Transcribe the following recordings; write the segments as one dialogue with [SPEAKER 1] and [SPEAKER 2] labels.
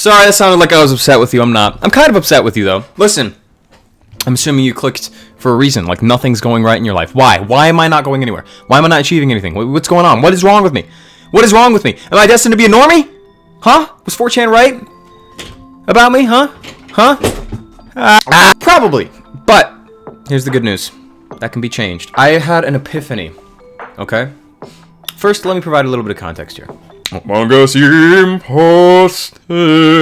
[SPEAKER 1] Sorry, that sounded like I was upset with you. I'm not. I'm kind of upset with you, though. Listen, I'm assuming you clicked for a reason. Like, nothing's going right in your life. Why? Why am I not going anywhere? Why am I not achieving anything? What's going on? What is wrong with me? What is wrong with me? Am I destined to be a normie? Huh? Was 4chan right about me? Huh? Probably. But here's the good news. That can be changed. I had an epiphany. Okay? First, let me provide a little bit of context here. Among Us imposter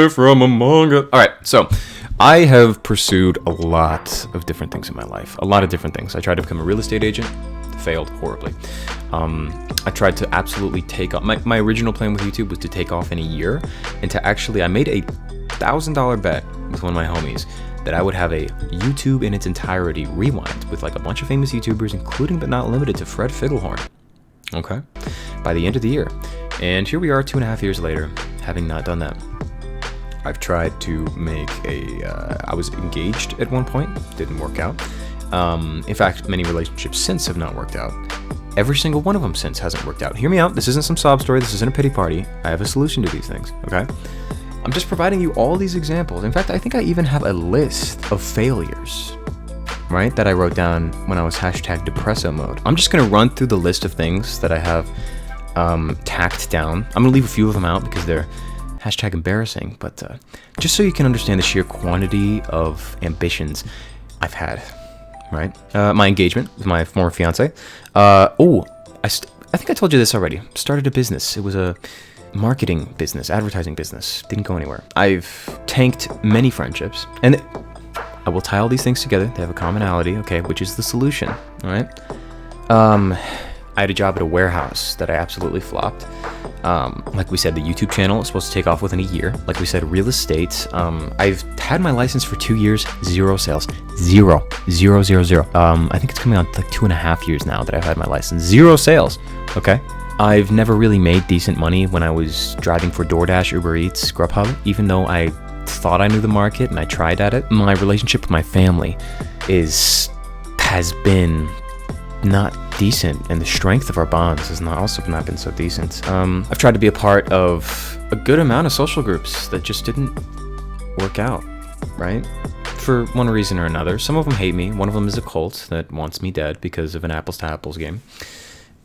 [SPEAKER 1] from Among Us. Alright, so I have pursued a lot of different things in my life. A lot of different things. I tried to become a real estate agent. Failed horribly. I tried to absolutely take off. My original plan with YouTube was to take off in a year. And to actually, I made a $1,000 bet with one of my homies that I would have a YouTube in its entirety rewind with like a bunch of famous YouTubers, including but not limited to Fred Fiddlehorn. Okay? By the end of the year. And here we are 2.5 years later, having not done that. I've tried to make I was engaged at one point, didn't work out. In fact, many relationships since have not worked out. Every single one of them since hasn't worked out. Hear me out, this isn't some sob story, this isn't a pity party. I have a solution to these things, okay? I'm just providing you all these examples. In fact, I think I even have a list of failures, right, that I wrote down when I was #depresso mode. I'm just gonna run through the list of things that I have tacked down. I'm gonna leave a few of them out because they're #embarrassing, but just so you can understand the sheer quantity of ambitions I've had, right? My engagement with my former fiance. I think I told you this already. Started a business. It was a marketing business, advertising business. Didn't go anywhere. I've tanked many friendships, and I will tie all these things together. They have a commonality, okay, which is the solution, all right? I had a job at a warehouse that I absolutely flopped. Like we said, the YouTube channel is supposed to take off within a year. Like we said, real estate. I've had my license for 2 years, 0 sales. Zero. I think it's coming on like 2.5 years now that I've had my license. 0 sales, okay? I've never really made decent money when I was driving for DoorDash, Uber Eats, Grubhub, even though I thought I knew the market and I tried at it. My relationship with my family has been not decent, and the strength of our bonds has also not been so decent. I've tried to be a part of a good amount of social groups that just didn't work out, right? For one reason or another. Some of them hate me. One of them is a cult that wants me dead because of an apples to apples game.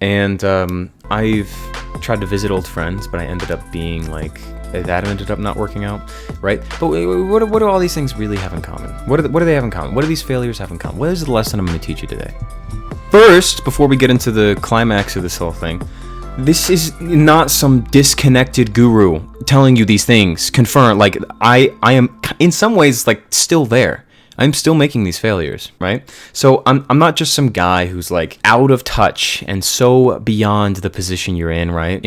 [SPEAKER 1] And I've tried to visit old friends, but I ended up being like, that ended up not working out, right? But what do all these things really have in common? What do they have in common? What do these failures have in common? What is the lesson I'm going to teach you today? First, before we get into the climax of this whole thing, this is not some disconnected guru telling you these things. Confirm, like, I am in some ways like still there. I'm still making these failures, right? So I'm not just some guy who's like out of touch and so beyond the position you're in, right?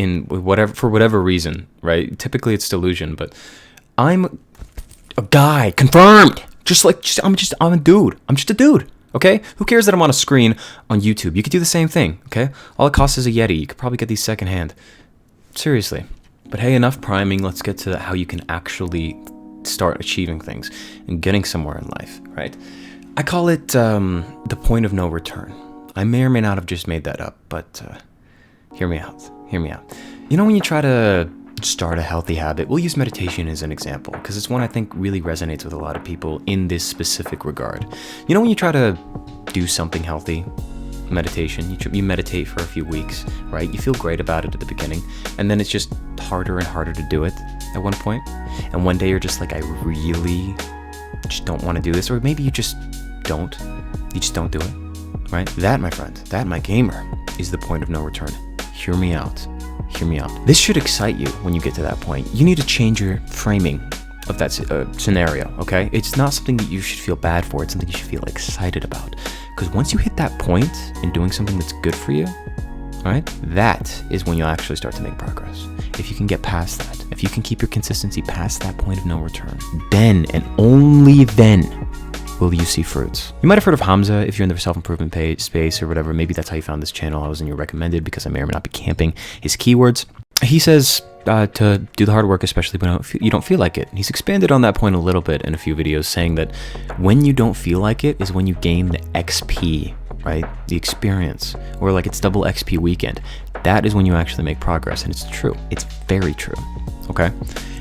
[SPEAKER 1] For whatever reason, right? Typically it's delusion, but I'm a guy, confirmed. I'm a dude. I'm just a dude. Okay? Who cares that I'm on a screen on YouTube? You could do the same thing, okay? All it costs is a Yeti. You could probably get these secondhand. Seriously. But hey, enough priming. Let's get to how you can actually start achieving things and getting somewhere in life, right? I call it the point of no return. I may or may not have just made that up, but hear me out. You know when you try to start a healthy habit, we'll use meditation as an example because it's one I think really resonates with a lot of people in this specific regard. You know when you try to do something healthy, meditation, you meditate for a few weeks, right? You feel great about it at the beginning, and then it's just harder and harder to do it at one point. And one day you're just like, I really just don't want to do this, or maybe you just don't do it, right? That, my friend, that, my gamer, is the point of no return. Hear me out. This should excite you when you get to that point. You need to change your framing of that scenario, okay? It's not something that you should feel bad for. It's something you should feel excited about. Because once you hit that point in doing something that's good for you, right? That is when you'll actually start to make progress. If you can get past that, if you can keep your consistency past that point of no return, then and only then will you see fruits. You might have heard of Hamza if you're in the self-improvement space or whatever. Maybe that's how you found this channel. I was in your recommended because I may or may not be camping his keywords. He says to do the hard work, especially when you don't feel like it. He's expanded on that point a little bit in a few videos, saying that when you don't feel like it is when you gain the XP, right? The experience, or like it's double XP weekend. That is when you actually make progress, and it's true. It's very true, okay?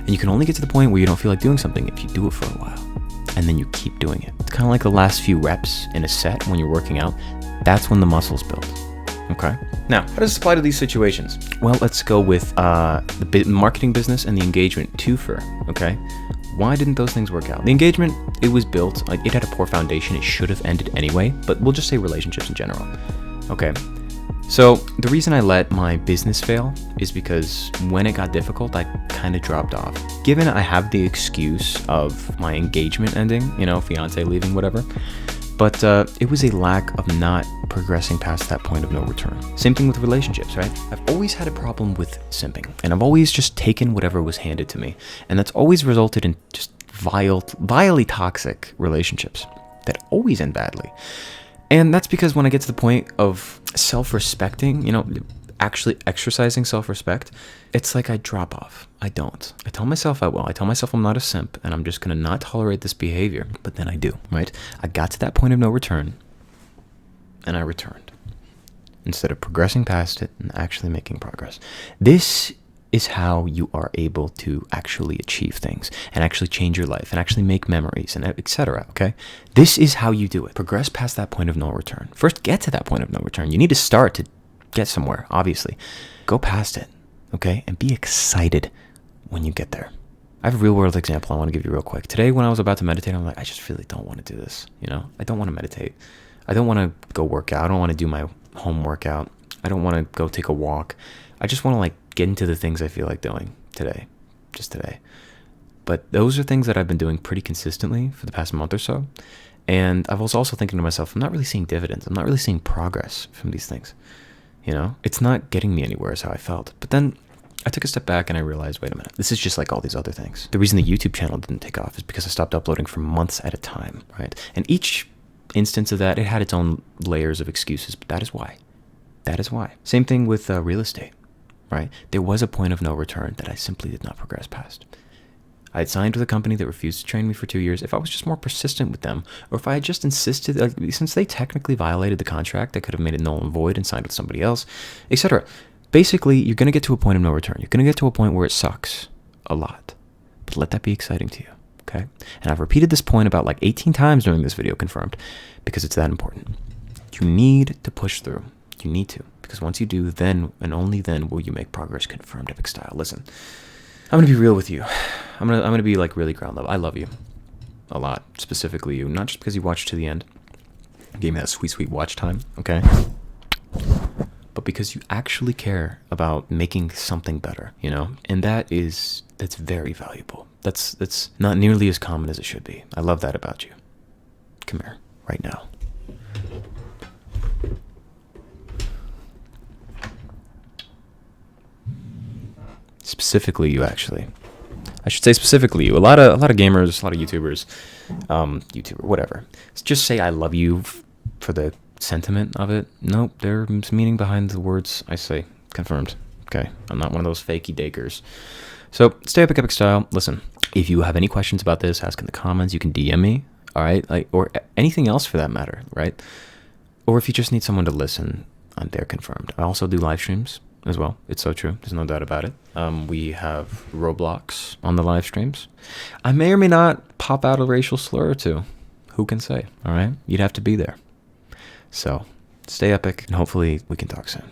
[SPEAKER 1] And you can only get to the point where you don't feel like doing something if you do it for a while. And then you keep doing it. It's kind of like the last few reps in a set when you're working out. That's when the muscles build. Okay? Now, how does this apply to these situations? Well, let's go with the marketing business and the engagement twofer. Okay? Why didn't those things work out? The engagement, it was built, like, it had a poor foundation. It should have ended anyway, but we'll just say relationships in general. Okay. So the reason I let my business fail is because when it got difficult, I kind of dropped off. Given I have the excuse of my engagement ending, fiance leaving, whatever, but it was a lack of not progressing past that point of no return. Same thing with relationships, right? I've always had a problem with simping, and I've always just taken whatever was handed to me, and that's always resulted in just vilely toxic relationships that always end badly. And that's because when I get to the point of self-respecting, actually exercising self-respect, it's like I drop off. I don't. I tell myself I will. I tell myself I'm not a simp and I'm just going to not tolerate this behavior. But then I do, right? I got to that point of no return and I returned instead of progressing past it and actually making progress. This is how you are able to actually achieve things and actually change your life and actually make memories and etc. Okay? This is how you do it. Progress past that point of no return. First, get to that point of no return. You need to start to get somewhere, obviously. Go past it, okay? And be excited when you get there. I have a real world example I want to give you real quick. Today, when I was about to meditate, I'm like, I just really don't want to do this. I don't want to meditate. I don't want to go work out. I don't want to do my home workout. I don't want to go take a walk. I just want to get into the things I feel like doing today, just today. But those are things that I've been doing pretty consistently for the past month or so. And I was also thinking to myself, I'm not really seeing dividends. I'm not really seeing progress from these things. It's not getting me anywhere is how I felt. But then I took a step back and I realized, wait a minute, this is just like all these other things. The reason the YouTube channel didn't take off is because I stopped uploading for months at a time, right? And each instance of that, it had its own layers of excuses, but that is why. That is why. Same thing with real estate, right? There was a point of no return that I simply did not progress past. I had signed with a company that refused to train me for 2 years. If I was just more persistent with them, or if I had just insisted, since they technically violated the contract, I could have made it null and void and signed with somebody else, etc. Basically, you're going to get to a point of no return. You're going to get to a point where it sucks a lot. But let that be exciting to you, okay? And I've repeated this point about 18 times during this video, confirmed, because it's that important. You need to push through. You need to. Because once you do, then and only then will you make progress, confirmed, epic style. Listen. I'm going to be real with you. I'm going to be really ground level. I love you a lot, specifically you, not just because you watched to the end, gave me that sweet watch time, okay? But because you actually care about making something better, And that's very valuable. That's not nearly as common as it should be. I love that about you. Come here right now. Specifically you, actually. I should say specifically you. A lot of gamers, a lot of YouTubers, whatever. Just say I love you for the sentiment of it. Nope, there's meaning behind the words I say. Confirmed. Okay, I'm not one of those fakey dakers. So stay epic style. Listen, if you have any questions about this, ask in the comments. You can DM me, all right? Or anything else for that matter, right? Or if you just need someone to listen, I'm there, confirmed. I also do live streams as well. It's so true. There's no doubt about it. We have Roblox on the live streams. I may or may not pop out a racial slur or two. Who can say? All right? You'd have to be there. So stay epic, and hopefully we can talk soon.